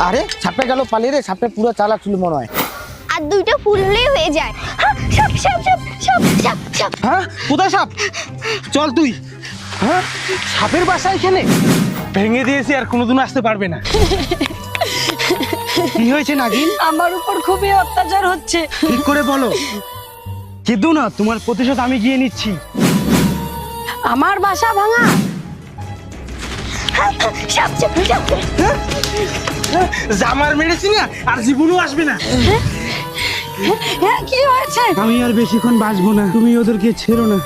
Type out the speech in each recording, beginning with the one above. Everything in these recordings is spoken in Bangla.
আরে সাপে গেল পালিয়ে রে, সাপে পুরো চালাক ছিল মনে হয়। আর দুইটা ফুল হলেই হয়ে যায়। সাপ সাপ সাপ সাপ সাপ সাপ। হ্যাঁ কোথায় সাপ? চল তুই। হ্যাঁ সাপের বাসা এখানে? ভেঙে দিয়েছি, আর কোনোদিন আসতে পারবে না। কি হয়েছে নাগিন? আমার উপর খুবই অত্যাচার হচ্ছে। ঠিক করে বলো। কিন্তু না, তোমার প্রতিশোধ আমি গিয়ে নিচ্ছি। আমার বাসা ভাঙা। সাপ সাপ সাপ। জামার মেরেছি না, আর জীবনও আসবে না। হ্যাঁ কি হয়েছে? আমি আর বেশিক্ষণ বাঁচবো না, তুমি ওদেরকে ছেড়ো না।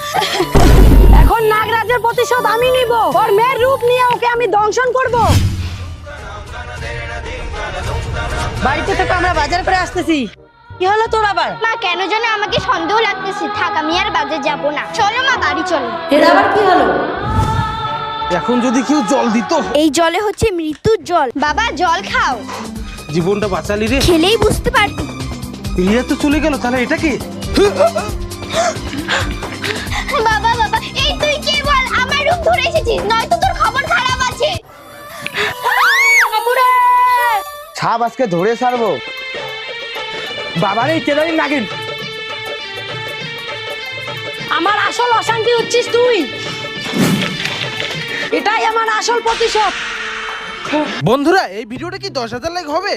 এখন নাগরাজের প্রতিশোধ আমি নিব। ওর মেয়ের রূপ নিয়ে ওকে আমি দংশন করব। বাড়িতে থেকে আমরা বাজার করে আসতেছি। কি হলো তোর আবার? মা কেন যেন আমাকে সন্দেহ লাগতেছে। থাক, আমি আর বাজার যাব না। চলো মা, বাড়ি চলো। এর আবার কি হলো? এখন যদি কেউ জল দিত। এই জলে হচ্ছে মৃত্যুর জল। বাবা জল খাও, জীবনটা বাঁচালি রে। খেলেই বুঝতে পারবি। রিয়া তো চলে গেল, তাহলে এটা কি? বাবা বাবা, এই তুই কে বল? আমার রূপ ধরে এসেছিস, নয়তো তোর খবর খারাপ আছে। সাপ আজকে ধরে ছাড়বো। বাবারে কেদারি নাগিন। আমার আসল অশান্তি হচ্ছিস তুই। এটাই আমার আসল প্রতিশোধ। বন্ধুরা, এই ভিডিওটা কি 10,000 লাইক হবে?